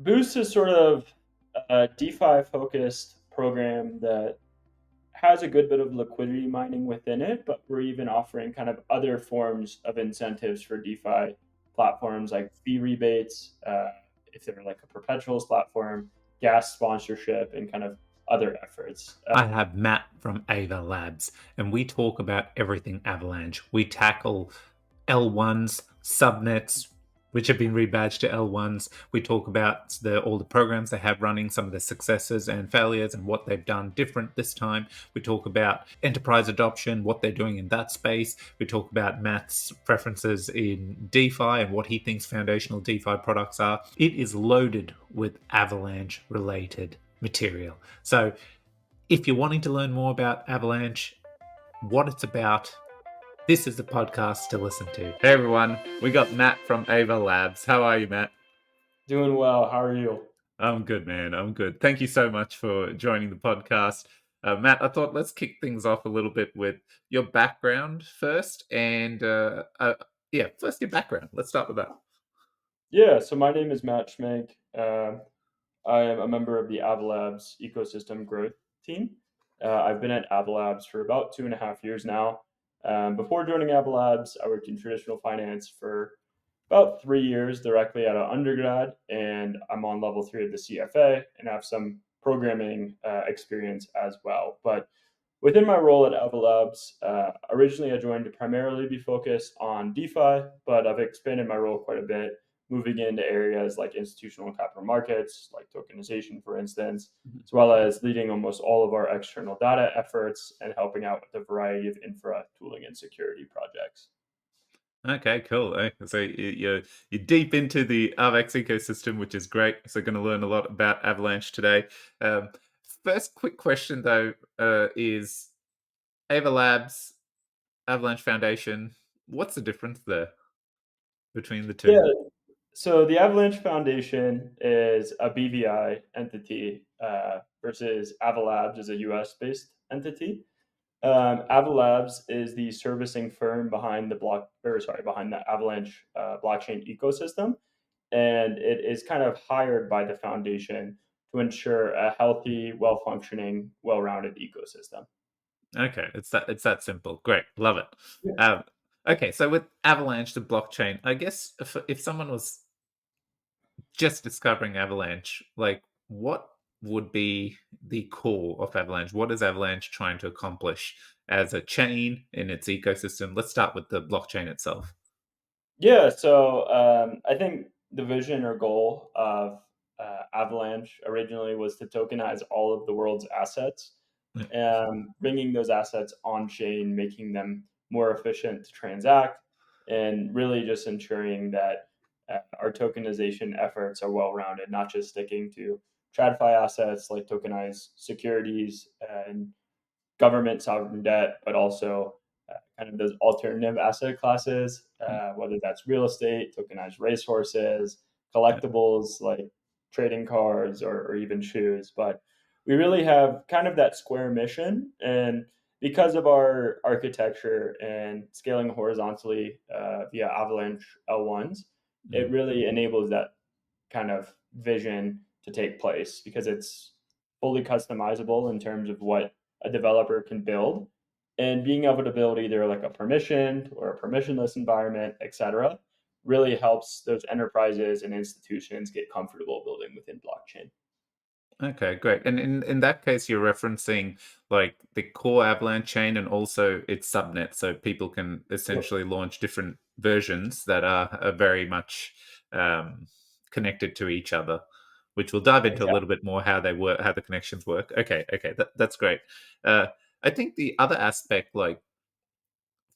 Boost is sort of a DeFi focused program that has a good bit of liquidity mining within it, but we're even offering kind of other forms of incentives for DeFi platforms like fee rebates, if they're like a perpetuals platform, gas sponsorship, and kind of other efforts. I have Matt from Ava Labs, and we talk about everything Avalanche. We tackle L1s, subnets, which have been rebadged to L1s. We talk about all the programs they have running, some of the successes and failures, and what they've done different this time. We talk about enterprise adoption, what they're doing in that space. We talk about Matt's preferences in DeFi and what he thinks foundational DeFi products are. It is loaded with Avalanche related material. So if you're wanting to learn more about Avalanche, what it's about, this is the podcast to listen to. Hey everyone, we got Matt from Ava Labs. How are you, Matt? Doing well. How are you? I'm good, man. I'm good. Thank you so much for joining the podcast. Matt, I thought let's kick things off a little bit with your background first. First your background. Let's start with that. Yeah, so my name is Matt Schmenk. I am a member of the Ava Labs ecosystem growth team. I've been at Ava Labs for about 2.5 years now. Before joining Ava Labs, I worked in traditional finance for about 3 years directly out of undergrad, and I'm on level 3 of the CFA and have some programming experience as well. But within my role at Ava Labs, originally I joined to primarily be focused on DeFi, but I've expanded my role quite a bit, moving into areas like institutional capital markets, like tokenization, for instance, as well as leading almost all of our external data efforts and helping out with a variety of infra tooling and security projects. Okay, cool. So you're deep into the AVAX ecosystem, which is great. So going to learn a lot about Avalanche today. Um, First, quick question though is Ava Labs, Avalanche Foundation. What's the difference there between the two? Yeah, so the Avalanche Foundation is a BVI entity versus Ava Labs is a US based entity. Ava Labs is the servicing firm behind behind the Avalanche blockchain ecosystem, and it is kind of hired by the foundation to ensure a healthy, well-functioning, well-rounded ecosystem. Okay, it's that simple. Great, love it. Yeah. Okay, so with Avalanche, the blockchain, I guess if someone was just discovering Avalanche, like what would be the core of Avalanche? What is Avalanche trying to accomplish as a chain in its ecosystem? Let's start with the blockchain itself. Yeah, so I think the vision or goal of Avalanche originally was to tokenize all of the world's assets, Yeah. bringing those assets on chain, making them more efficient to transact, and really just ensuring that our tokenization efforts are well rounded, not just sticking to TradFi assets like tokenized securities and government sovereign debt, but also kind of those alternative asset classes, whether that's real estate, tokenized racehorses, Yeah. collectibles like trading cards or even shoes. But we really have kind of that square mission. And because of our architecture and scaling horizontally via Avalanche L1s, it Mm. really enables that kind of vision to take place because it's fully customizable in terms of what a developer can build and being able to build either like a permissioned or a permissionless environment, etc., really helps those enterprises and institutions get comfortable building within blockchain. Okay, great. And in that case, you're referencing like the core Avalanche chain and also its subnet, so people can Yep. essentially launch different versions that are very much um, connected to each other, which we'll dive into a Exactly. little bit more how they work, how the connections work. Okay, that's great. Uh, I think the other aspect, like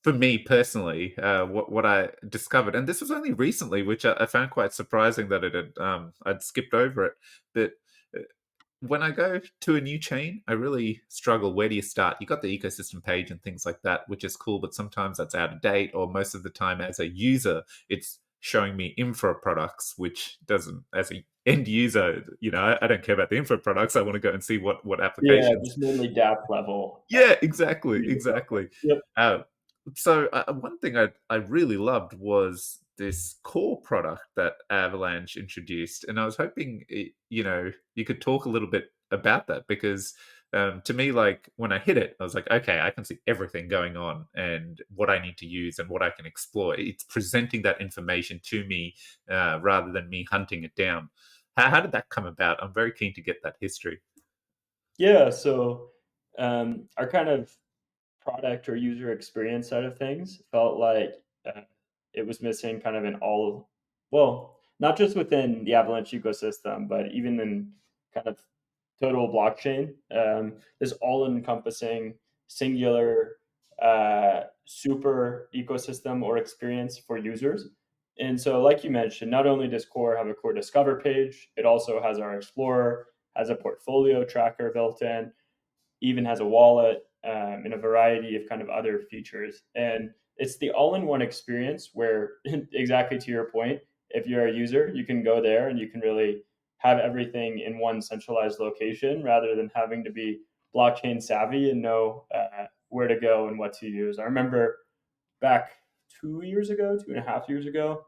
for me personally, what I discovered, and this was only recently, which I found quite surprising that I'd skipped over it, but uh, when I go to a new chain, I really struggle. Where do you start? You got the ecosystem page and things like that, which is cool, but sometimes that's out of date, or most of the time, as a user, it's showing me infra products, which doesn't, as a end user, I don't care about the infra products. I want to go and see what Yeah, applications. just mainly dApp level. Yeah, exactly, User profile. exactly. Yep. Uh, one thing I really loved was this core product that Avalanche introduced, and I was hoping you could talk a little bit about that because to me, like when I hit it, I was like, okay, I can see everything going on and what I need to use and what I can exploit. It's presenting that information to me rather than me hunting it down. How did that come about? I'm very keen to get that history. Yeah, so our kind of product or user experience side of things felt like uh, it was missing kind of in all, well, not just within the Avalanche ecosystem, but even in kind of total blockchain. This all-encompassing, singular, super ecosystem or experience for users. And so, like you mentioned, not only does Core have a Core Discover page, it also has our Explorer, has a portfolio tracker built in, even has a wallet, and a variety of kind of other features. And it's the all-in-one experience where, exactly to your point, if you're a user, you can go there and you can really have everything in one centralized location rather than having to be blockchain savvy and know where to go and what to use. I remember back 2 years ago, 2.5 years ago,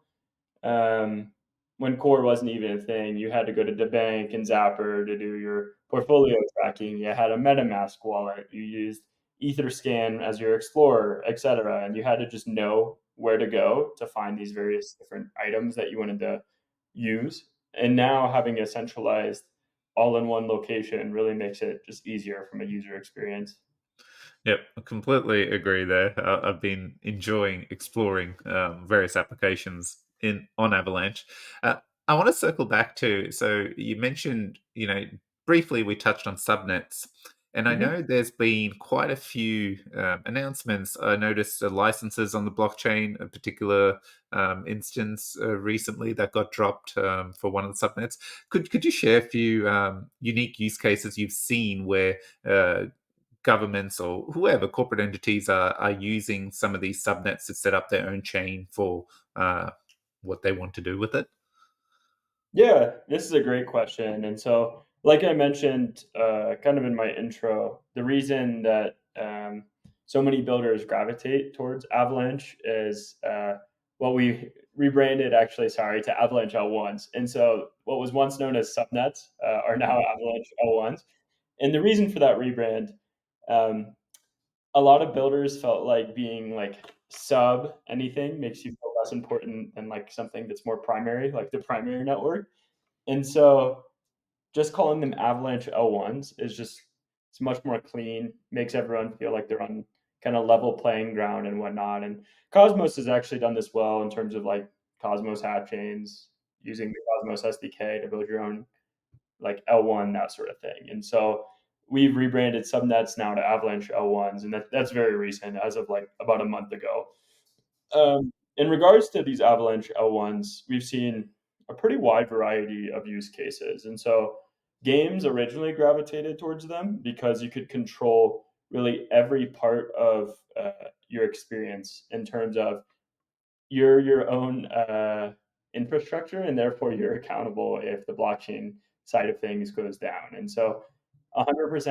um, when Core wasn't even a thing, you had to go to the bank and Zapper to do your portfolio tracking. You had a MetaMask wallet. You used EtherScan as your explorer, etc. And you had to just know where to go to find these various different items that you wanted to use. And now having a centralized all in one location really makes it just easier from a user experience. Yep, I completely agree there. I've been enjoying exploring various applications in on Avalanche. Uh, I want to circle back to, so you mentioned, briefly we touched on subnets, and I Mhm. know there's been quite a few announcements. I noticed licenses on the blockchain, a particular instance recently that got dropped for one of the subnets. Could you share a few unique use cases you've seen where governments or whoever corporate entities are using some of these subnets to set up their own chain for uh, what they want to do with it? Yeah, this is a great question. And so, like I mentioned, kind of in my intro, the reason that so many builders gravitate towards Avalanche is what we rebranded, actually, sorry, to Avalanche L1s. And so, what was once known as subnets are now Avalanche L1s. And the reason for that rebrand, um, a lot of builders felt like being like sub anything makes you feel less important than like something that's more primary, like the primary network. And so just calling them Avalanche L1s is just it's much more clean, makes everyone feel like they're on kind of level playing ground and whatnot. And Cosmos has actually done this well in terms of like Cosmos hat chains, using the Cosmos SDK to build your own like L1, that sort of thing. And so we've rebranded subnets now to Avalanche L1s, and that's very recent, as of like about a month ago. In regards to these Avalanche L1s, we've seen a pretty wide variety of use cases. And so games originally gravitated towards them because you could control really every part of your experience in terms of you're your own infrastructure, and therefore you're accountable if the blockchain side of things goes down. And so 100%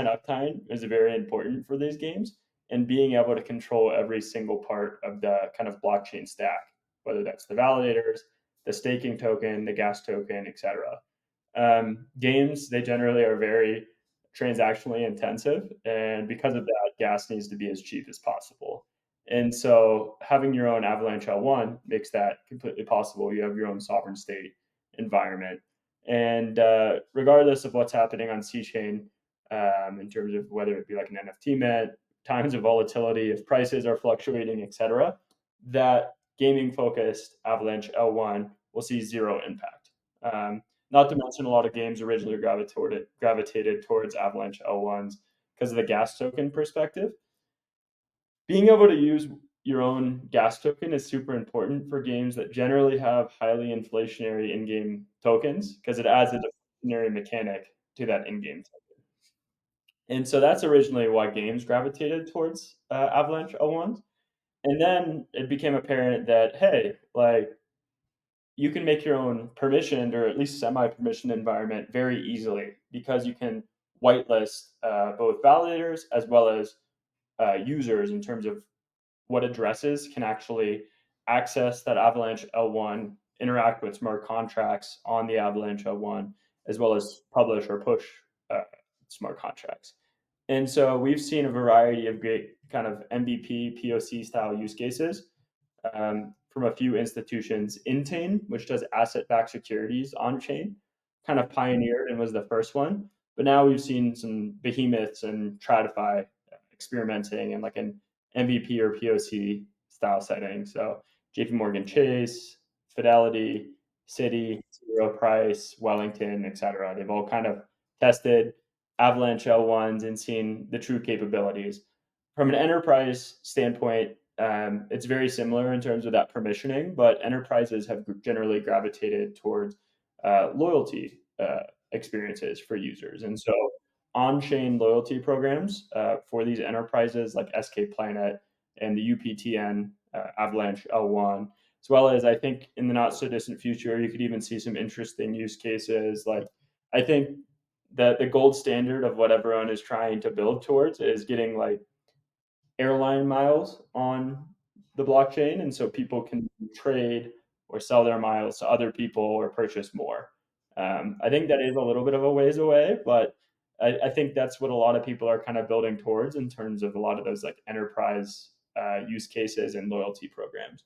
uptime is very important for these games, and being able to control every single part of the kind of blockchain stack, whether that's the validators, the staking token, the gas token, etc. Games, they generally are very transactionally intensive, and because of that, gas needs to be as cheap as possible. And so having your own Avalanche L1 makes that completely possible. You have your own sovereign state environment. And regardless of what's happening on C chain, in terms of whether it be like an NFT mint, times of volatility, if prices are fluctuating, etc., that gaming focused Avalanche L1 will see zero impact. Not to mention, a lot of games originally gravitated towards Avalanche L1s because of the gas token perspective. Being able to use your own gas token is super important for games that generally have highly inflationary in-game tokens because it adds a deflationary mechanic to that in-game token. And so that's originally why games gravitated towards Avalanche L1s. And then it became apparent that, hey, like you can make your own permissioned or at least semi-permissioned environment very easily because you can whitelist both validators as well as users in terms of what addresses can actually access that Avalanche L1, interact with smart contracts on the Avalanche L1, as well as publish or push uh, smart contracts. And so we've seen a variety of great kind of MVP, POC style use cases from a few institutions. Intane, which does asset backed securities on chain, kind of pioneered and was the first one. But now we've seen some behemoths and TradFi experimenting in like an MVP or POC style setting. So JP Morgan Chase, Fidelity, Citi, Zero Price, Wellington, etc. They've all kind of tested Avalanche L1s and seen the true capabilities. From an enterprise standpoint, it's very similar in terms of that permissioning, but enterprises have generally gravitated towards loyalty experiences for users. And so on-chain loyalty programs for these enterprises like SK Planet and the UPTN Avalanche L1, as well as I think in the not so distant future, you could even see some interesting use cases. Like I think that the gold standard of what everyone is trying to build towards is getting like airline miles on the blockchain, and so people can trade or sell their miles to other people or purchase more. I think that is a little bit of a ways away, but I think that's what a lot of people are kind of building towards in terms of a lot of those like enterprise use cases and loyalty programs.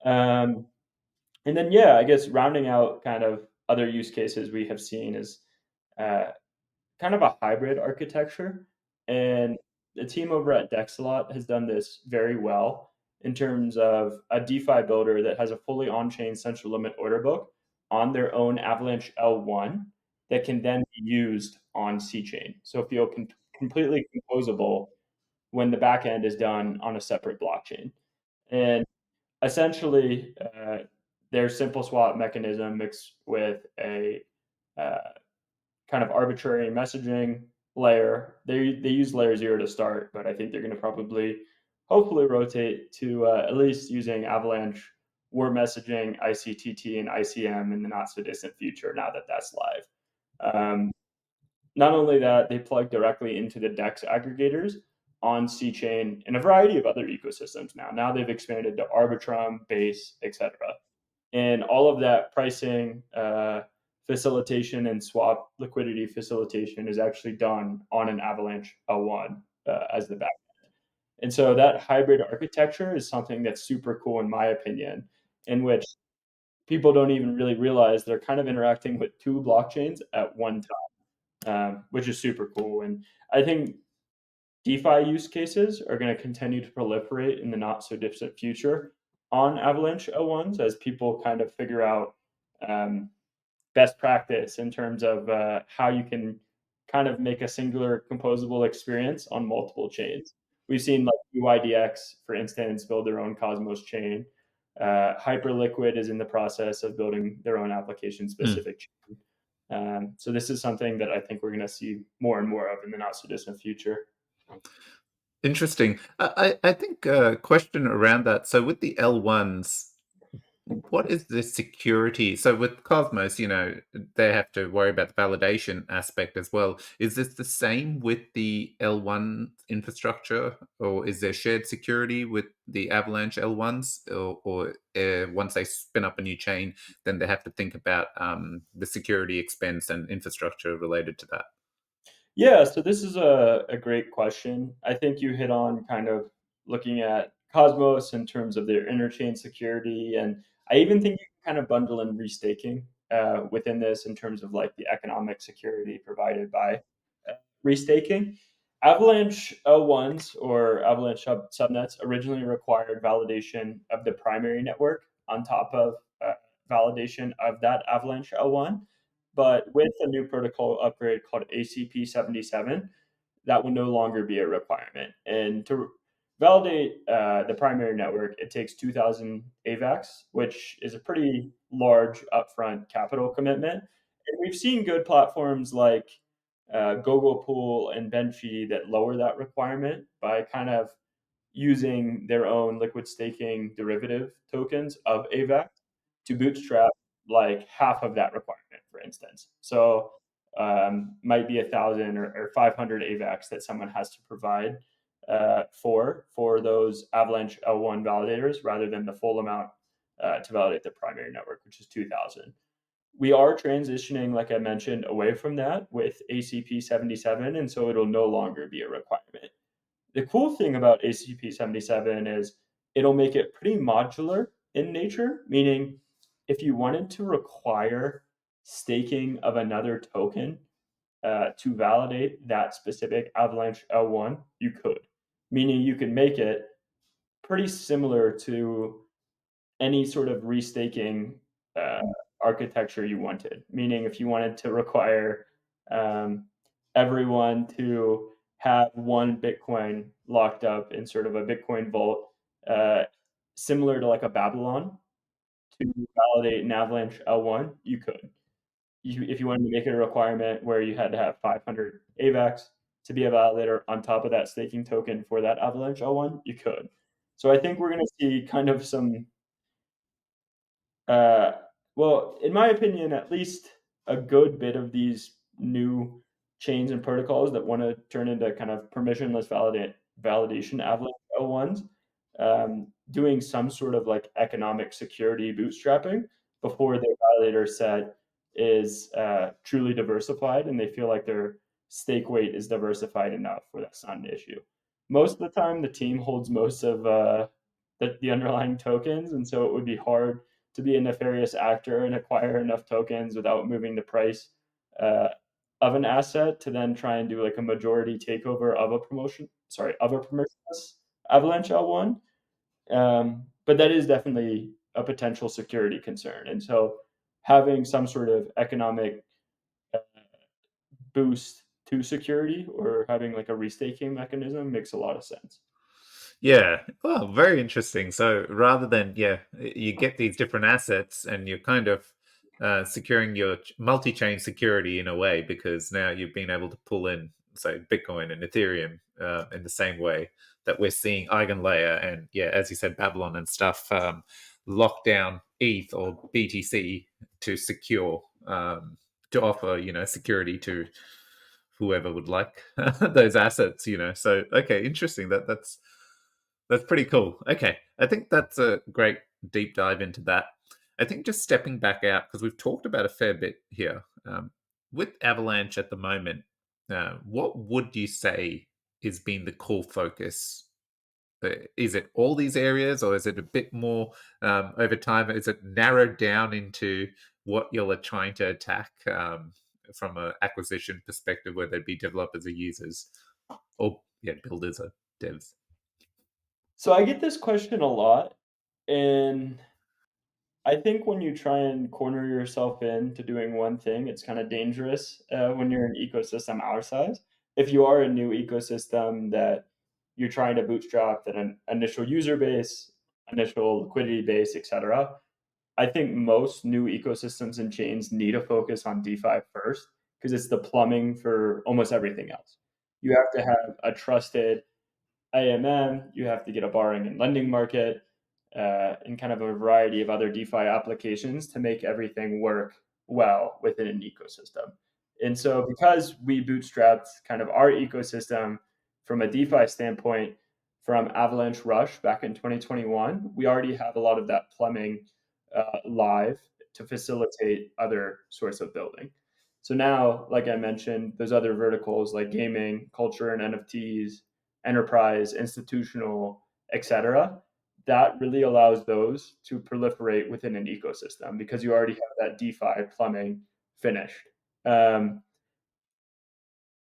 Um, and then, yeah, I guess rounding out kind of other use cases we have seen is uh, kind of a hybrid architecture. And the team over at Dexalot has done this very well in terms of a DeFi builder that has a fully on chain central limit order book on their own Avalanche L1 that can then be used on C chain. So feel completely composable when the backend is done on a separate blockchain. And essentially, their simple swap mechanism mixed with a uh, kind of arbitrary messaging layer. They use layer 0 to start, but I think they're going to probably hopefully rotate to at least using Avalanche word messaging, ICTT, and ICM in the not so distant future. Now that that's live, not only that, they plug directly into the DEX aggregators on C chain and a variety of other ecosystems now. Now they've expanded to Arbitrum, Base, etc. And all of that pricing, facilitation, and swap liquidity facilitation is actually done on an Avalanche L1 as the back. And so that hybrid architecture is something that's super cool, in my opinion, in which people don't even really realize they're kind of interacting with two blockchains at one time, which is super cool. And I think DeFi use cases are going to continue to proliferate in the not so distant future on Avalanche L1s as people kind of figure out um, best practice in terms of how you can kind of make a singular composable experience on multiple chains. We've seen like UIDX, for instance, build their own Cosmos chain. Hyperliquid is in the process of building their own application specific chain. So this is something that I think we're going to see more and more of in the not so distant future. Interesting. I think a question around that. So with the L1s, what is the security? So with Cosmos, they have to worry about the validation aspect as well. Is this the same with the L1 infrastructure, or is there shared security with the Avalanche L1s, or once they spin up a new chain, then they have to think about the security expense and infrastructure related to that? Yeah, so this is a great question. I think you hit on kind of looking at Cosmos in terms of their interchain security. And I even think you can kind of bundle in restaking within this in terms of like the economic security provided by restaking. Avalanche L1s or Avalanche subnets originally required validation of the primary network on top of validation of that Avalanche L1. But with a new protocol upgrade called ACP77, that will no longer be a requirement. And to validate the primary network, it takes 2,000 AVAX, which is a pretty large upfront capital commitment. And we've seen good platforms like Google Pool and Benfi that lower that requirement by kind of using their own liquid staking derivative tokens of AVAX to bootstrap like half of that requirement, for instance. So might be 1,000 or 500 AVAX that someone has to provide for those Avalanche L1 validators rather than the full amount to validate the primary network, which is 2,000. We are transitioning, like I mentioned, away from that with ACP77, and so it'll no longer be a requirement. The cool thing about ACP77 is it'll make it pretty modular in nature, meaning if you wanted to require staking of another token to validate that specific Avalanche L1, you could. Meaning you can make it pretty similar to any sort of restaking uh, architecture you wanted. Meaning if you wanted to require um, everyone to have one Bitcoin locked up in sort of a Bitcoin vault, uh, similar to like a Babylon to validate an Avalanche L1, you could. If you wanted to make it a requirement where you had to have 500 AVAX to be a validator on top of that staking token for that Avalanche L1, you could. So I think we're going to see kind of some uh, well, in my opinion, at least a good bit of these new chains and protocols that want to turn into kind of permissionless validation Avalanche L1s, doing some sort of like economic security bootstrapping before their validator set is truly diversified and they feel like their stake weight is diversified enough where that's not an issue. Most of the time, the team holds most of the underlying tokens, and so it would be hard to be a nefarious actor and acquire enough tokens without moving the price uh, of an asset to then try and do like a majority takeover of a permissionless Avalanche L1. But that is definitely a potential security concern. And so having some sort of economic uh, boost to security or having like a restaking mechanism makes a lot of sense. Yeah. Well, very interesting. So rather than, you get these different assets and you're kind of securing your multi-chain security in a way because now you've been able to pull in, say, Bitcoin and Ethereum in the same way that we're seeing Eigenlayer and, as you said, Babylon and stuff lock down ETH or BTC to secure, to offer, security to whoever would like those assets, So, okay, interesting. That's pretty cool. Okay, I think that's a great deep dive into that. I think just stepping back out because we've talked about a fair bit here with Avalanche at the moment. What would you say is been the core focus? Is it all these areas, or is it a bit more over time? Is it narrowed down into what you're trying to attack from an acquisition perspective, whether it be developers or users, or builders or devs? So I get this question a lot, and I think when you try and corner yourself into doing one thing, it's kind of dangerous when you're an ecosystem our size. If you are a new ecosystem that you're trying to bootstrap an initial user base, initial liquidity base, etc., I think most new ecosystems and chains need to focus on DeFi first because it's the plumbing for almost everything else. You have to have a trusted AMM, you have to get a borrowing and lending market, and kind of a variety of other DeFi applications to make everything work well within an ecosystem. And so, because we bootstrapped kind of our ecosystem from a DeFi standpoint from Avalanche Rush back in 2021, we already have a lot of that plumbing live to facilitate other sorts of building. So now, like I mentioned, those other verticals like gaming, culture, and NFTs, enterprise, institutional, etc., that really allows those to proliferate within an ecosystem because you already have that DeFi plumbing finished. Um,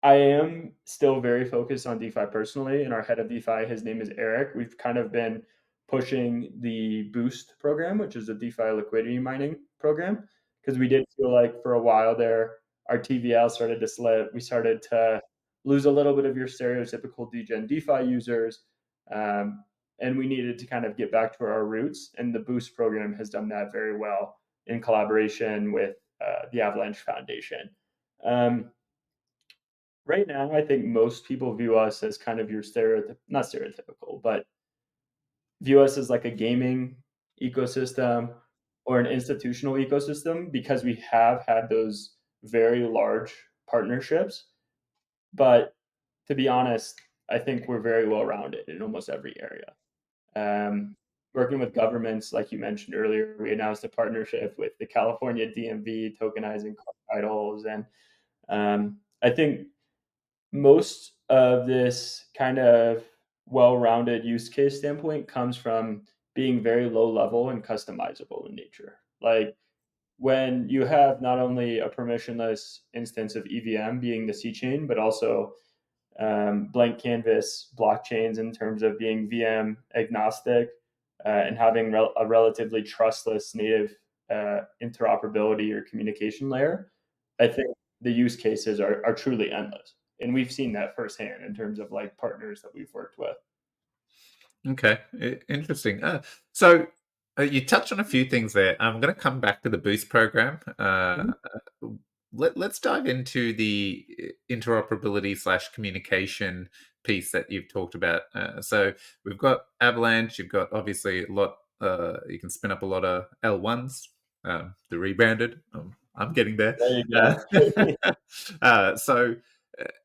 I am still very focused on DeFi personally, and our head of DeFi, his name is Eric. We've kind of been pushing the Boost program, which is a DeFi liquidity mining program, because we did feel like for a while there, our TVL started to slip. We started to lose a little bit of your stereotypical DGen DeFi users, and we needed to kind of get back to our roots. And the Boost program has done that very well in collaboration with the Avalanche Foundation. Um, right now, I think most people view us as kind of your not stereotypical, but view us as like a gaming ecosystem or an institutional ecosystem because we have had those very large partnerships. But to be honest, I think we're very well rounded in almost every area. Um, Working with governments, like you mentioned earlier, we announced a partnership with the California DMV tokenizing car titles, and I think most of this kind of well-rounded use case standpoint comes from being very low level and customizable in nature. Like when you have not only a permissionless instance of EVM being the C chain, but also blank canvas blockchains in terms of being VM agnostic and having a relatively trustless native interoperability or communication layer, I think the use cases are truly endless. And we've seen that firsthand in terms of like partners that we've worked with. Okay, interesting. You touched on a few things there. I'm going to come back to the Boost program. Mhm. Let's dive into the interoperability slash communication piece that you've talked about. So we've got Avalanche. You've got obviously a lot. You can spin up a lot of L1s. The rebranded. I'm getting there. There you Uh, go. so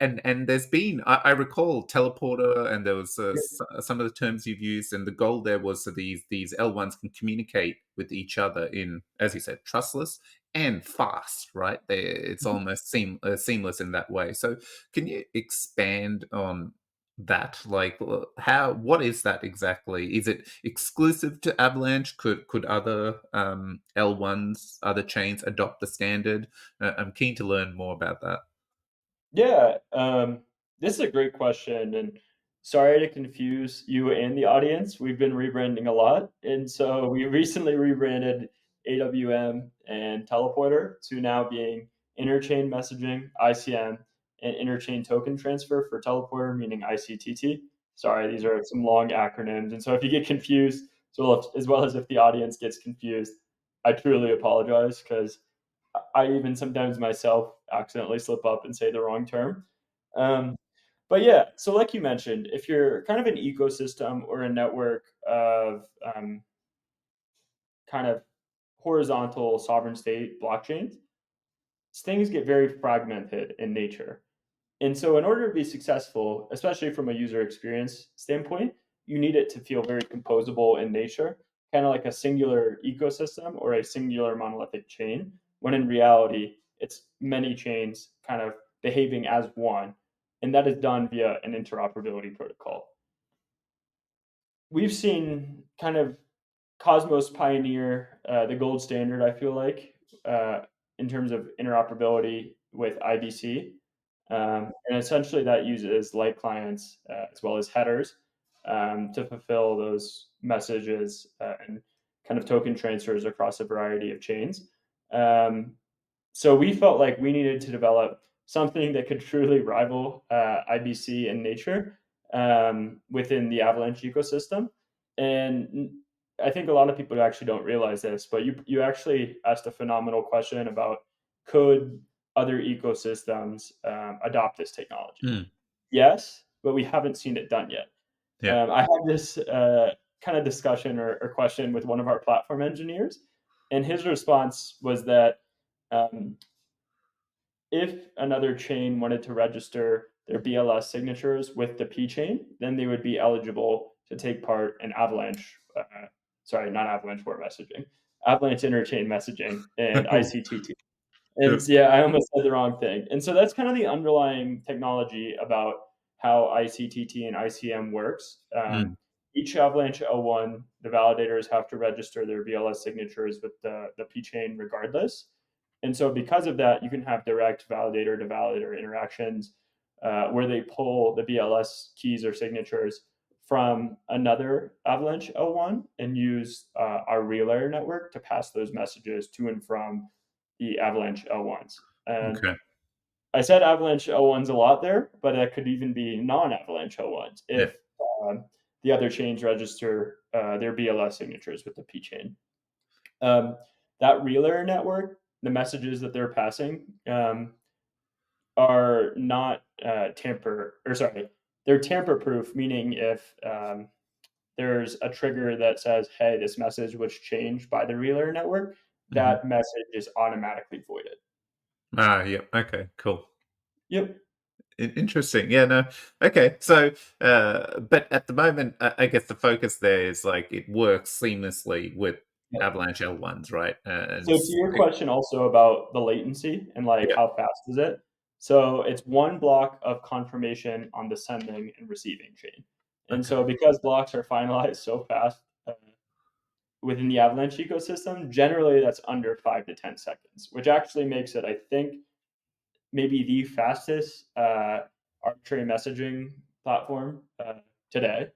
and there's been I recall teleporter, and there was some of the terms you've used, and the goal there was so these L1s can communicate with each other in, as you said, trustless and fast, right? It's almost seamless in that way. So can you expand on that? Like, what is that exactly? Is it exclusive to Avalanche? Could other L1s, other chains adopt the standard? I'm keen to learn more about that. Yeah, this is a great question, and sorry to confuse you and the audience. We've been rebranding a lot, and so we recently rebranded AWM and Teleporter to now being interchain messaging (ICM) and interchain token transfer for Teleporter, meaning ICTT. Sorry, these are some long acronyms, and so if you get confused, as well as if the audience gets confused, I truly apologize because I even sometimes myself accidentally slip up and say the wrong term. Um, but yeah, so like you mentioned, if you're kind of an ecosystem or a network of kind of horizontal sovereign state blockchains, things get very fragmented in nature. And so, in order to be successful, especially from a user experience standpoint, you need it to feel very composable in nature, kind of like a singular ecosystem or a singular monolithic chain, when in reality, it's many chains kind of behaving as one. And that is done via an interoperability protocol. We've seen kind of Cosmos pioneer the gold standard, I feel like, in terms of interoperability with IBC. And essentially, that uses light clients as well as headers to fulfill those messages and kind of token transfers across a variety of chains. Um, so we felt like we needed to develop something that could truly rival IBC in nature within the Avalanche ecosystem. And I think a lot of people actually don't realize this, but you actually asked a phenomenal question about could other ecosystems adopt this technology? Mm, Yes, but we haven't seen it done yet. yeah. I had this kind of discussion or question with one of our platform engineers, and his response was that um, if another chain wanted to register their BLS signatures with the P chain, then they would be eligible to take part in Avalanche. Sorry, not Avalanche for messaging, Avalanche interchain messaging and ICTT. And Yep. yeah, I almost said the wrong thing. And so that's kind of the underlying technology about how ICTT and ICM works. Mm, Each Avalanche L1, the validators have to register their BLS signatures with the P chain regardless. And so because of that, you can have direct validator to validator interactions where they pull the BLS keys or signatures from another Avalanche L1 and use our relay network to pass those messages to and from the Avalanche L1s. And okay. I said Avalanche L1s a lot there, but that could even be non-Avalanche L1s Yeah. if the other chains register their BLS signatures with the P chain. Um, that relay network, the messages that they're passing are not they're tamper proof, meaning if there's a trigger that says, hey, this message was changed by the relay network, Hmm. that message is automatically voided. Yeah. Okay. Cool. Yep. Interesting. Yeah, no. Okay. So, but at the moment, I guess the focus there is like it works seamlessly with Yeah. Avalanche L1s, right? So to your question also about the latency and like yeah. how fast is it? So it's one block of confirmation on the sending and receiving chain. And Okay. so because blocks are finalized so fast within the Avalanche ecosystem, generally that's under 5 to 10 seconds, which actually makes it, I think, maybe the fastest arbitrary messaging platform today.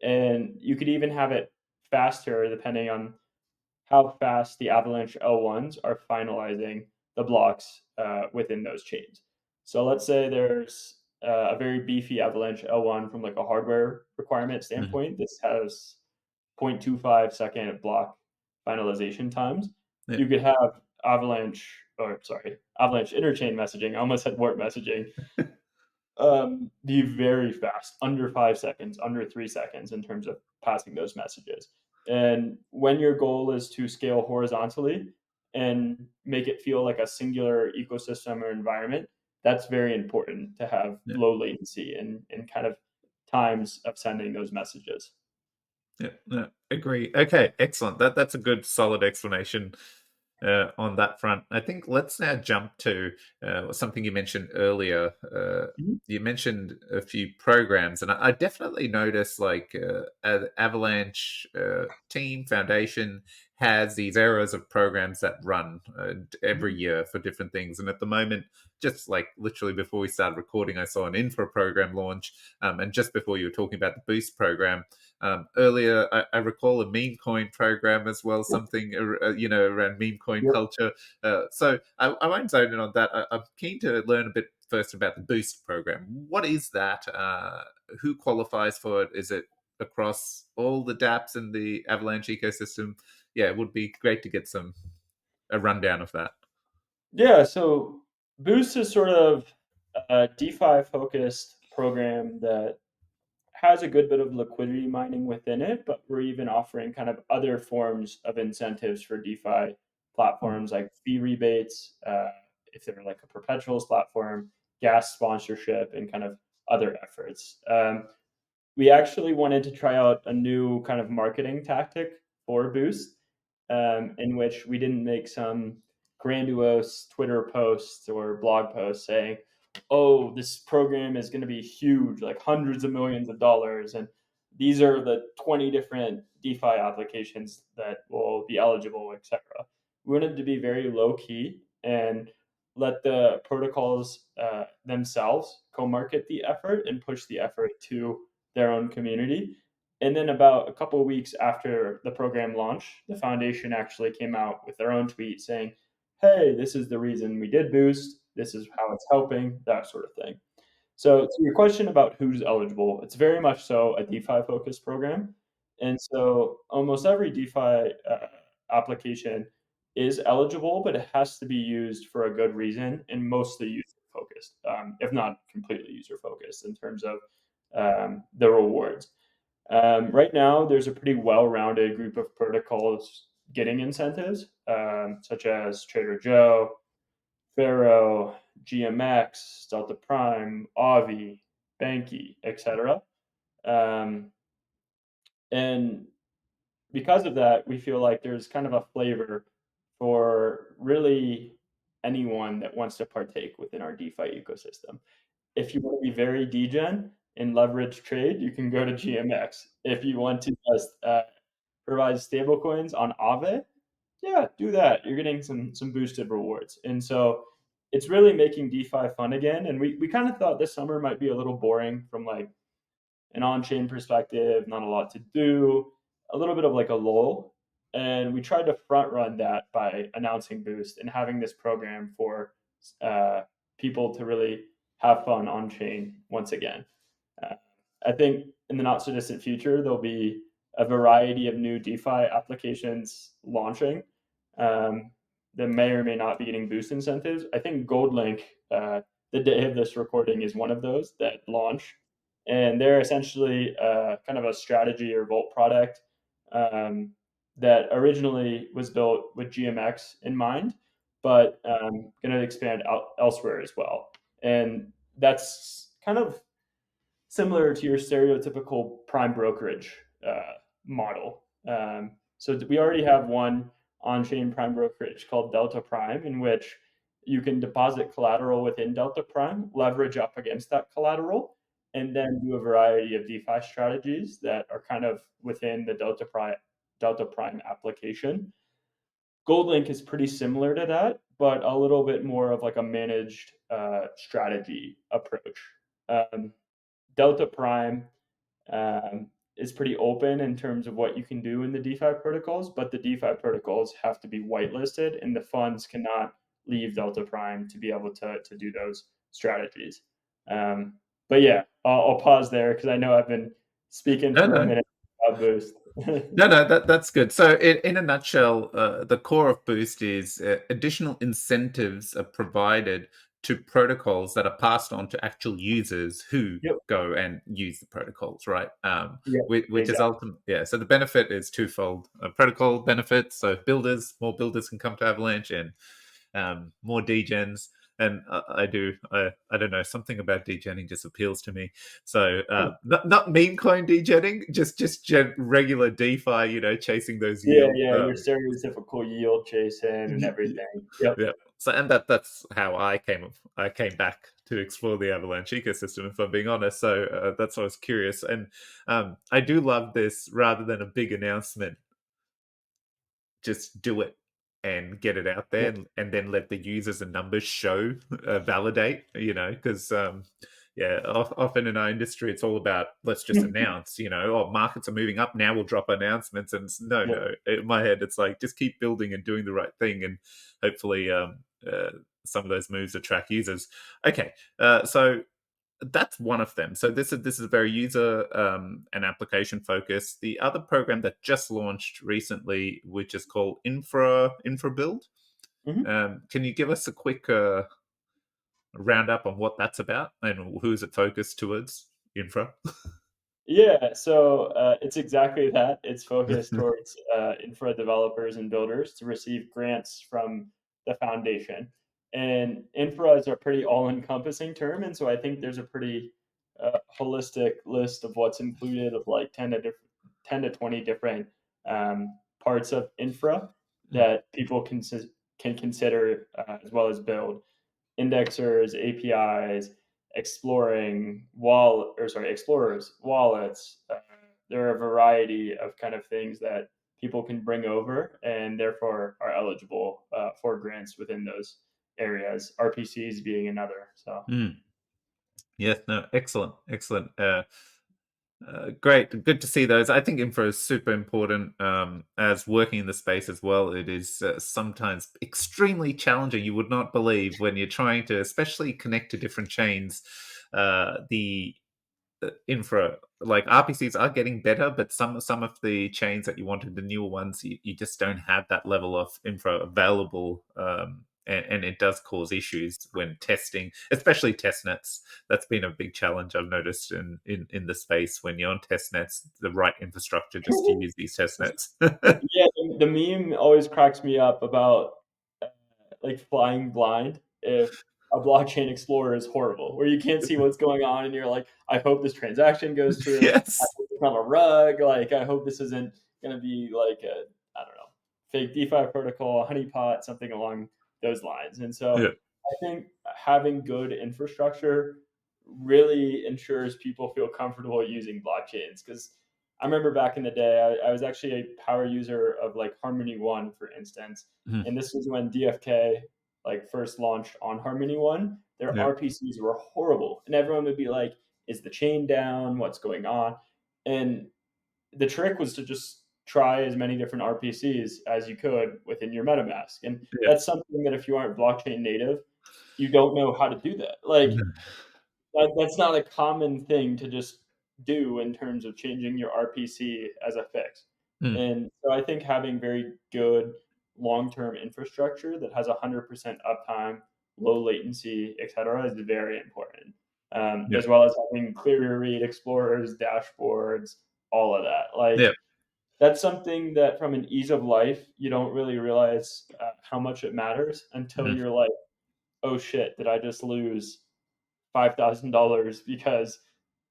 And you could even have it faster depending on how fast the Avalanche L1s are finalizing the blocks within those chains. So let's say there's a very beefy Avalanche L1 from like a hardware requirement Mhm. standpoint. This has 0.25 second block finalization times. Yeah. You could have Avalanche interchain messaging. I almost said warp messaging be very fast, under 5 seconds, under 3 seconds in terms of passing those messages. And when your goal is to scale horizontally and make it feel like a singular ecosystem or environment, that's very important to have Yeah. low latency and kind of times of sending those messages. Yeah, no, agree. Okay, excellent. That's a good solid explanation on that front. I think let's now jump to something you mentioned earlier. Mhm. You mentioned a few programs, and I definitely noticed like Avalanche Team Foundation has these eras of programs that run every Mhm. year for different things. And at the moment, just like literally before we started recording, I saw an infra program launch, and just before you were talking about the Boost program. Earlier, I recall a meme coin program as well, something around meme coin Yep. culture. So I won't zone in on that. I'm keen to learn a bit first about the Boost program. What is that? Who qualifies for it? Is it across all the dApps in the Avalanche ecosystem? Yeah, it would be great to get a rundown of that. Yeah, so Boost is sort of a DeFi focused program that has a good bit of liquidity mining within it, but we're even offering kind of other forms of incentives for DeFi Mm. platforms like fee rebates, if they're like a perpetuals platform, gas sponsorship, and kind of other efforts. We actually wanted to try out a new kind of marketing tactic for Boost, in which we didn't make some grandiose Twitter posts or blog posts saying, "Oh, this program is going to be huge, like hundreds of millions of dollars, and these are the 20 different DeFi applications that will be eligible, etc." We wanted to be very low key and let the protocols themselves co-market the effort and push the effort to their own community. And then about a couple of weeks after the program launched, the foundation actually came out with their own tweet saying, "Hey, this is the reason we did Boost. This is how it's helping," that sort of thing. So to your question about who's eligible, it's very much so a DeFi focused program. And so almost every DeFi application is eligible, but it has to be used for a good reason and mostly user focused, if not completely user focused in terms of the rewards. Right now, there's a pretty well rounded group of protocols getting incentives, such as Trader Joe, Pharaoh, GMX, Delta Prime, Avi, Banky, etc. Um, and because of that, we feel like there's kind of a flavor for really anyone that wants to partake within our DeFi ecosystem. If you want to be very degen and leverage trade, you can go to GMX. If you want to just provide stablecoins on Aave, yeah, do that. You're getting some boosted rewards. And so it's really making DeFi fun again. And we kind of thought this summer might be a little boring from like an on-chain perspective, not a lot to do, a little bit of like a lull. And we tried to front run that by announcing Boost and having this program for uh, people to really have fun on chain once again. Uh, I think in the not so distant future, there'll be a variety of new DeFi applications launching that may or may not be getting boost incentives. I think GoldLink, the day of this recording, is one of those that launch. And they're essentially kind of a strategy or Vault product um, that originally was built with GMX in mind, but going to expand out elsewhere as well. And that's kind of similar to your stereotypical prime brokerage model. So we already have one on-chain prime brokerage called Delta Prime, in which you can deposit collateral within Delta Prime, leverage up against that collateral, and then do a variety of DeFi strategies that are kind of within the Delta Prime application. GoldLink is pretty similar to that, but a little bit more of like a managed strategy approach. Um, Delta Prime is pretty open in terms of what you can do in the DeFi protocols, but the DeFi protocols have to be whitelisted, and the funds cannot leave Delta Prime to be able to do those strategies. But yeah, I'll pause there because I know I've been speaking No, for a no. minute about Boost. No, no, that's good. So, in a nutshell, the core of Boost is additional incentives are provided to protocols that are passed on to actual users who Yep. go and use the protocols, right? Yep. Which is Exactly. ultimate. Yeah. So the benefit is twofold: protocol benefits. So more builders can come to Avalanche, and more degens. And I don't know, something about degenning just appeals to me. So not meme coin degenning, just regular DeFi, chasing those Yeah, yields. yeah, your stereotypical yield chasing and everything. Yep. Yeah. So and that's how I came back to explore the Avalanche ecosystem. If I'm being honest, so that's why I was curious, and I do love this. Rather than a big announcement, just do it and get it out there, Yep. and then let the users and numbers show validate, because yeah, often in our industry it's all about let's just announce, oh, markets are moving up, now we'll drop announcements. And no, Yep. no, in my head it's like just keep building and doing the right thing, and hopefully some of those moves attract users. Okay, so that's one of them. So this is very user and application focused. The other program that just launched recently, which is called infraBUIDL. Mhm. Can you give us a quick roundup on what that's about and who's it focused towards? Infra. Yeah, so it's exactly that. It's focused towards infra developers and builders to receive grants from the foundation. And infra is a pretty all-encompassing term, and so I think there's a pretty holistic list of what's included of like 10 to 20 different parts of infra that people can consider as well as build indexers, APIs, explorers, wallets. There are a variety of kind of things that people can bring over and therefore are eligible for grants within those areas. RPCs being another. So Mm. Yes, no, excellent, excellent. Great, good to see those. I think info is super important. As working in the space as well, it is sometimes extremely challenging. You would not believe when you're trying to, especially connect to different chains. The infra, like RPCs, are getting better, but some of the chains that you wanted, the newer ones, you just don't have that level of infra available. And it does cause issues when testing, especially test nets. That's been a big challenge I've noticed in the space. When you're on test nets, the right infrastructure just to use these test nets. yeah, the meme always cracks me up about like flying blind if a blockchain explorer is horrible, where you can't see what's going on and you're like, I hope this transaction goes through. I Yes. hope it's not a rug. Like, I hope this isn't going to be like a, I don't know, fake DeFi protocol, honeypot, something along those lines. And so Yeah. I think having good infrastructure really ensures people feel comfortable using blockchains. Because I remember back in the day, I was actually a power user of like Harmony One, for instance, Mhm. and this was when DFK like first launched on Harmony One. Their Yeah. RPCs were horrible, and everyone would be like, "Is the chain down? What's going on?" And the trick was to just try as many different RPCs as you could within your MetaMask, and Yeah. that's something that if you aren't blockchain native, you don't know how to do that. Like that's not a common thing to just do in terms of changing your RPC as a fix. Mm. And so I think having very good long-term infrastructure that has 100% uptime, low latency, etc., is very important. Yeah. As well as having clear read explorers, dashboards, all of that. Yeah. Like that's something that, from an ease of life, you don't really realize how much it matters until Mm. you're like, oh shit, did I just lose $5,000 because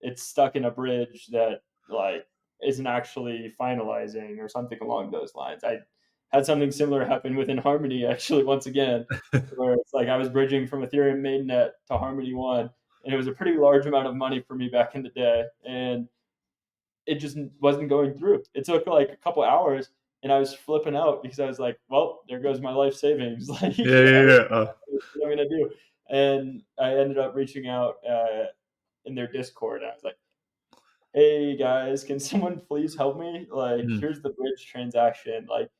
it's stuck in a bridge that like isn't actually finalizing or something along those lines. I had something similar happen within Harmony actually once again, where it's like I was bridging from Ethereum mainnet to Harmony One, and it was a pretty large amount of money for me back in the day, and it just wasn't going through. It took like a couple hours, and I was flipping out because I was like, "Well, there goes my life savings." Like, Yeah, yeah, yeah. what am I gonna do? And I ended up reaching out in their Discord. And I was like, "Hey guys, can someone please help me? Like, Mm, here's the bridge transaction. Like,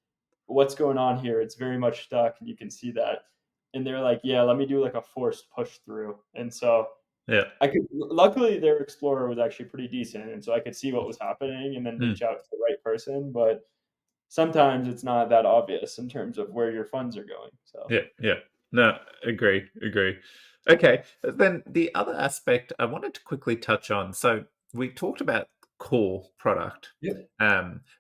what's going on here? It's very much stuck, and you can see that." And they're like, "Yeah, let me do like a forced push through." And so yeah. I could luckily their Explorer was actually pretty decent, and so I could see what was happening and then Mm, reach out to the right person, but sometimes it's not that obvious in terms of where your funds are going, so yeah, yeah. No, agree, agree. Okay, then the other aspect I wanted to quickly touch on. So we talked about core product. Yep.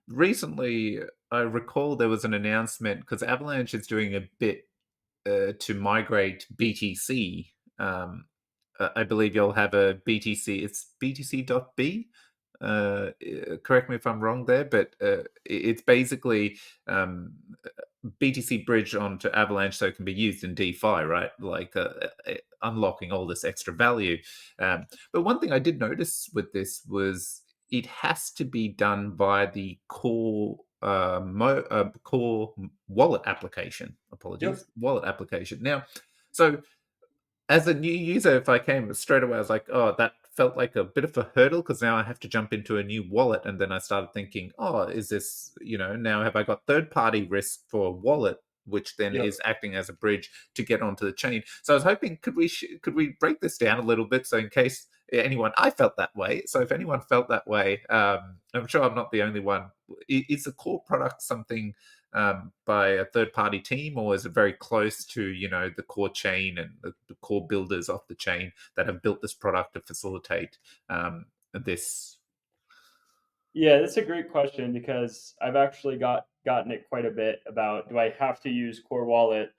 Recently, I recall there was an announcement because Avalanche is doing a bit to migrate BTC. I believe you'll have a BTC. It's BTC.B. Correct me if I'm wrong there, but it's basically BTC bridge onto Avalanche so it can be used in DeFi, right? Like unlocking all this extra value. But one thing I did notice with this was it has to be done by the core wallet application. Yep. Apologies, wallet application. Now, so as a new user, if I came straight away, I was like, oh, that felt like a bit of a hurdle because now I have to jump into a new wallet. And then I started thinking, oh, is this, now have I got third party risk for a wallet, which then Yep. is acting as a bridge to get onto the chain? So I was hoping, could we break this down a little bit? So in case anyone, I felt that way. So if anyone felt that way, I'm sure I'm not the only one. Is the core product something by a third party team, or is it very close to the core chain and the core builders of the chain that have built this product to facilitate this? Yeah, that's a great question because I've actually gotten it quite a bit about do I have to use Core Wallet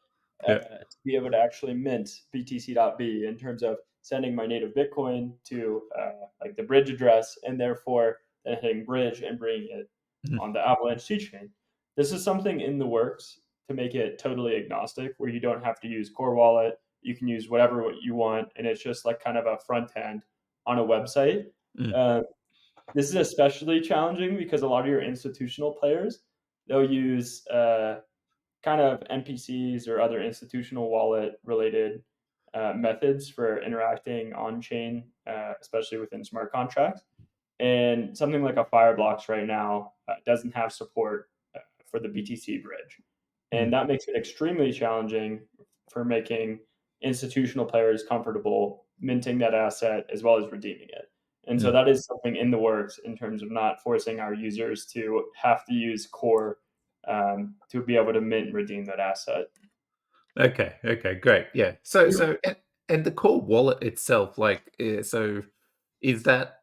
Yeah. to be able to actually mint BTC.B in terms of sending my native Bitcoin to like the bridge address and therefore then hitting bridge and bringing it Mhm. on the Avalanche C chain. This is something in the works to make it totally agnostic where you don't have to use Core Wallet. You can use whatever you want, and it's just like kind of a front end on a website. Mm, Uh, this is especially challenging because a lot of your institutional players they'll use kind of NPCs or other institutional wallet related methods for interacting on chain, especially within smart contracts. And something like a Fireblocks right now doesn't have support for the BTC bridge. mm, And that makes it extremely challenging for making institutional players comfortable minting that asset as well as redeeming it. And so mm. that is something in the works in terms of not forcing our users to have to use core to be able to mint and redeem that asset. Okay, okay, great. Yeah. And the core wallet itself, like, so is that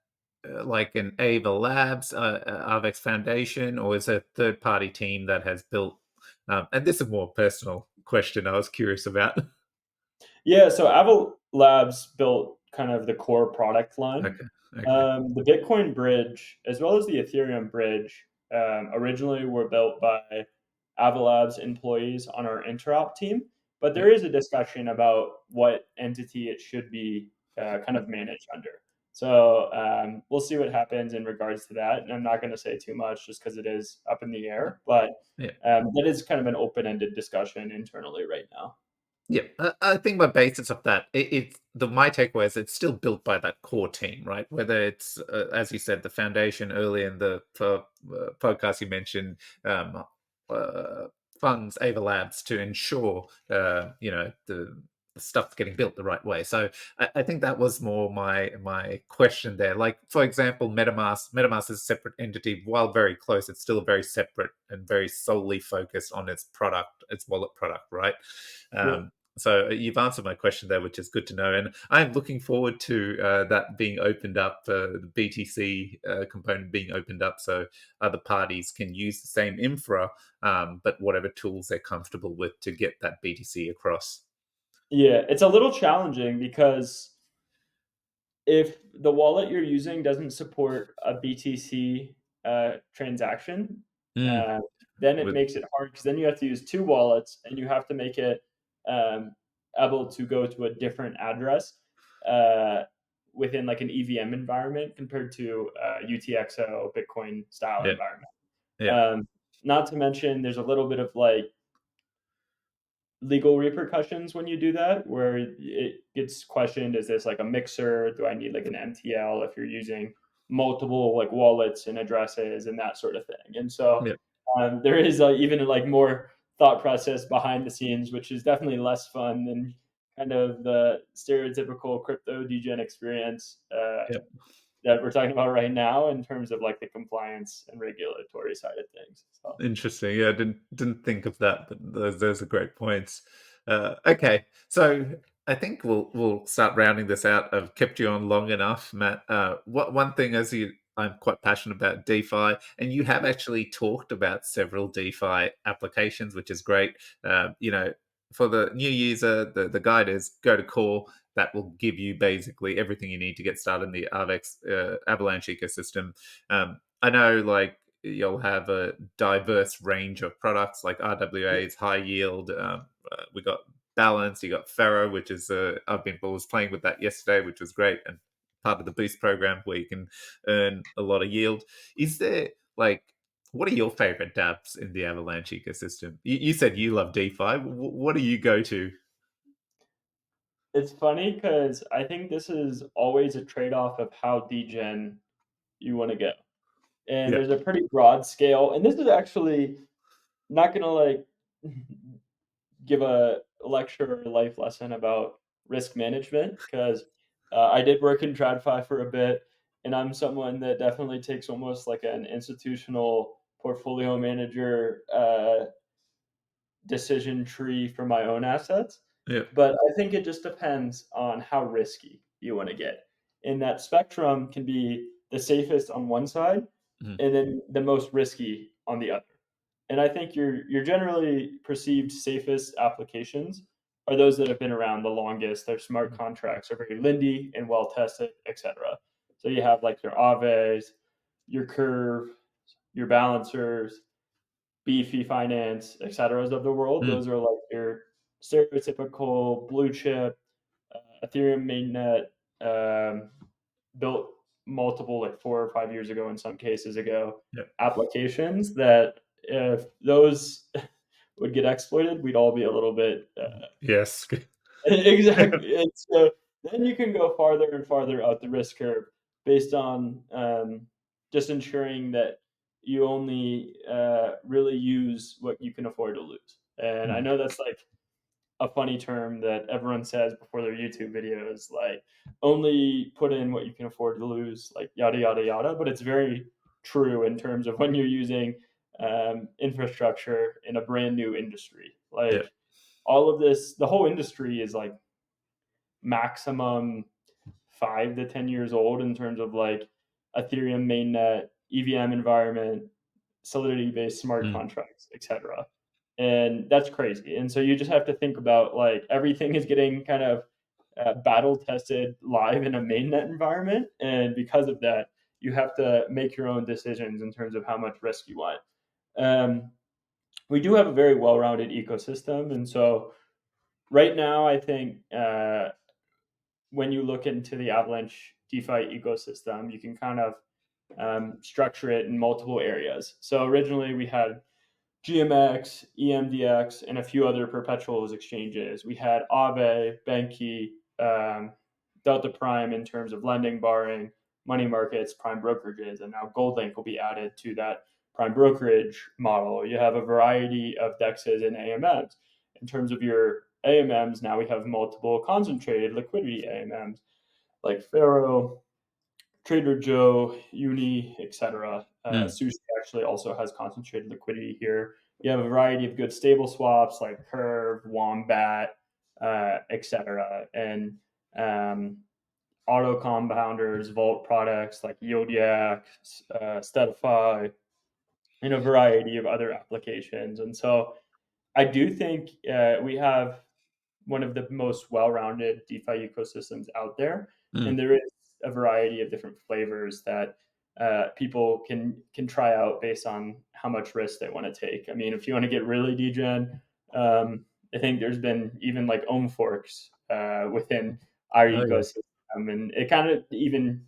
like an Ava Labs, Avex Foundation, or is it a third party team that has built? And this is a more personal question I was curious about. Yeah, so Ava Labs built kind of the core product line. Okay, okay. The Bitcoin bridge, as well as the Ethereum bridge, originally were built by Ava Labs employees on our interop team. But Yeah. there is a discussion about what entity it should be kind of managed under. So we'll see what happens in regards to that. And I'm not going to say too much just because it is up in the air. But Yeah. that is kind of an open ended discussion internally right now. Yeah, I think my basis of that, it's my takeaway is it's still built by that core team, right? Whether it's, as you said, the foundation earlier in the podcast you mentioned, um, uh, funds Ava Labs to ensure, the stuff's getting built the right way. So I think that was more my question there. Like, for example, MetaMask is a separate entity. While very close, it's still very separate and very solely focused on its product, its wallet product, right? Yeah. So you've answered my question there, which is good to know. And I'm looking forward to that being opened up, the BTC component being opened up so other parties can use the same infra, but whatever tools they're comfortable with to get that BTC across. Yeah, it's a little challenging because if the wallet you're using doesn't support a BTC transaction, Mm, uh, then it with makes it hard because then you have to use two wallets and you have to make it um, able to go to a different address uh, within like an EVM environment compared to UTXO Bitcoin style yeah, environment. yeah, Um, Not to mention, there's a little bit of like legal repercussions when you do that, where it gets questioned: is this like a mixer? Do I need like an MTL if you're using multiple like wallets and addresses and that sort of thing? And so yeah. there is even like more thought process behind the scenes, which is definitely less fun than kind of the stereotypical crypto degen experience Yeah. that we're talking about right now in terms of like the compliance and regulatory side of things. So Interesting. Yeah, I didn't think of that, but those are great points. Okay, so I think we'll start rounding this out. I've kept you on long enough, Matt. What one thing, as you, I'm quite passionate about DeFi, and you have actually talked about several DeFi applications, which is great. For the new user, the guide is go to core. That will give you basically everything you need to get started in the Avalanche ecosystem. I know, like, you'll have a diverse range of products like RWA's high yield. We got balance. You got Ferro, which is was playing with that yesterday, which was great, and part of the Boost program where you can earn a lot of yield. Is there, like, what are your favorite dApps in the Avalanche ecosystem? You said you love DeFi. What do you go to? it's funny because I think this is always a trade off of how degen you want to go. And Yeah, there's a pretty broad scale. And this is actually not going to like give a lecture or a life lesson about risk management because I did work in TradFi for a bit. And I'm someone that definitely takes almost like an institutional portfolio manager decision tree for my own assets. yeah, But I think it just depends on how risky you want to get. And that spectrum can be the safest on one side mhm, and then the most risky on the other. And I think your generally perceived safest applications are those that have been around the longest. Their smart mhm, contracts are very lindy and well tested, etc. So you have like your Aves, your Curve, your balancers, beefy finance, et ceteras of the world. mm, Those are like your stereotypical blue chip, Ethereum mainnet, um, built multiple like 4 or 5 years ago, in some cases ago, yeah. applications that if those would get exploited, we'd all be a little bit Yes. exactly. And so then you can go farther and farther out the risk curve based on just ensuring that you only really use what you can afford to lose. And I Mm, know that's like a funny term that everyone says before their YouTube videos, like only put in what you can afford to lose, like yada yada yada. But it's very true in terms of when you're using infrastructure in a brand new industry. yeah. Like all of this, the whole industry is like maximum 5 to 10 years old in terms of like Ethereum mainnet, EVM environment, Solidity based smart Mm, contracts, etc. And that's crazy. And so you just have to think about like everything is getting kind of battle tested live in a mainnet environment. And because of that, you have to make your own decisions in terms of how much risk you want. Um, we do have a very well rounded ecosystem. And so right now, I think when you look into the Avalanche DeFi ecosystem, you can kind of structure it in multiple areas. So originally we had GMX, EMDX, and a few other perpetuals exchanges. We had Aave, Benki, Delta Prime in terms of lending, borrowing, money markets, prime brokerages, and now GoldLink will be added to that prime brokerage model. You have a variety of DEXs and AMMs. In terms of your AMMs, now we have multiple concentrated liquidity AMMs like Faro, Trader Joe, Uni, etc. mm, Sushi actually also has concentrated liquidity here. You have a variety of good stable swaps like Curve, Wombat, etc. And um, auto compounders, vault products like YieldYak, Steadify, and a variety of other applications. And so I do think we have one of the most well-rounded DeFi ecosystems out there, mm, and there is a variety of different flavors that people can try out based on how much risk they want to take. I mean, if you want to get really degen, I think there's been even like ohm forks within our Oh yeah. ecosystem, and it kind of even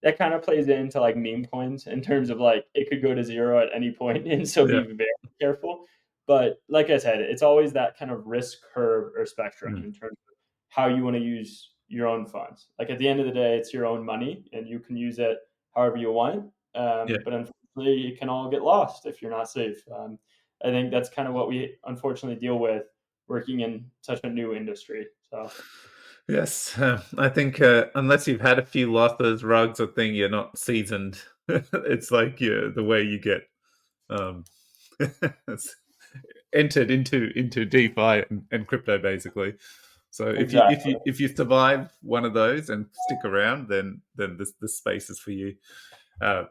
that kind of plays into like meme coins in terms of like it could go to zero at any point, and so be Yeah. very careful. But like I said, it's always that kind of risk curve or spectrum Mm. in terms of how you want to use your own funds. Like at the end of the day, it's your own money, and you can use it however you want. Yeah. But unfortunately, it can all get lost if you're not safe. I think that's kind of what we unfortunately deal with working in such a new industry. So Yes, I think unless you've had a few losses, rugs, or thing, you're not seasoned. It's like the way you get um, it's entered into DeFi and crypto, basically. So exactly. if you survive one of those and stick around, then this space is for you. Uh,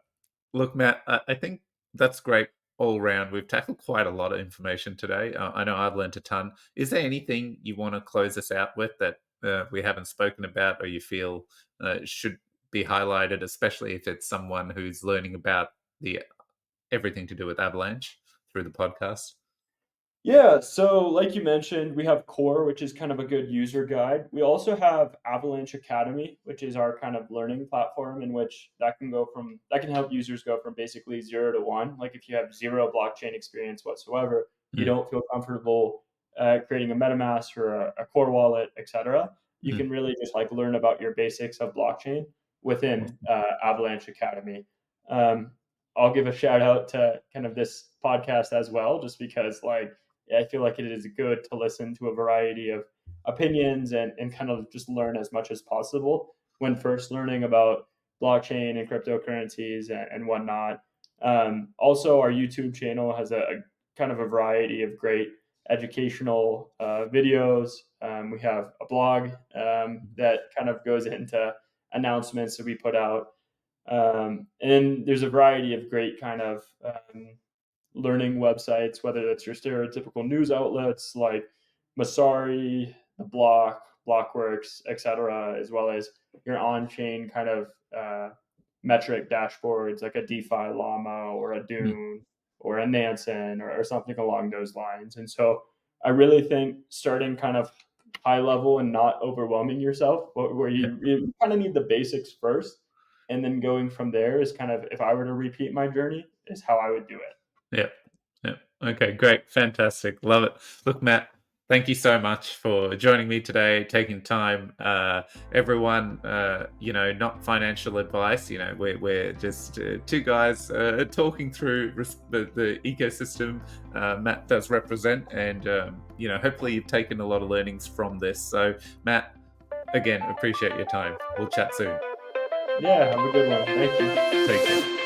Look, Matt, I think that's great all round. We've tackled quite a lot of information today. I know I've learned a ton. Is there anything you want to close us out with that we haven't spoken about, or you feel should be highlighted, especially if it's someone who's learning about the everything to do with Avalanche through the podcast? Yeah, so like you mentioned, we have Core, which is kind of a good user guide. We also have Avalanche Academy, which is our kind of learning platform in which that can help users go from basically 0 to 1. Like if you have zero blockchain experience whatsoever, you Mm, don't feel comfortable creating a MetaMask or a Core wallet, etc. You mm, can really just like learn about your basics of blockchain within awesome. Avalanche Academy. Um, I'll give a shout out to kind of this podcast as well, just because like I feel like it is good to listen to a variety of opinions and kind of just learn as much as possible when first learning about blockchain and cryptocurrencies and whatnot. Also, our YouTube channel has a kind of a variety of great educational videos. We have a blog that kind of goes into announcements that we put out. And there's a variety of great kind of learning websites, whether that's your stereotypical news outlets like Masari, The Block, Blockworks, etc., as well as your on-chain kind of metric dashboards like a DeFi Llama or a Mm, Dune or a Nansen or something along those lines. And so I really think starting kind of high level and not overwhelming yourself, where yeah, you kind of need the basics first, and then going from there is kind of, if I were to repeat my journey, is how I would do it. yeah. Yeah. Okay, great. Fantastic. Love it. Look, Matt, thank you so much for joining me today, taking time. Everyone, not financial advice. We're just two guys talking through the ecosystem Matt does represent. And, hopefully you've taken a lot of learnings from this. So, Matt, again, appreciate your time. We'll chat soon. Yeah, have a good one. Thank you. Take care.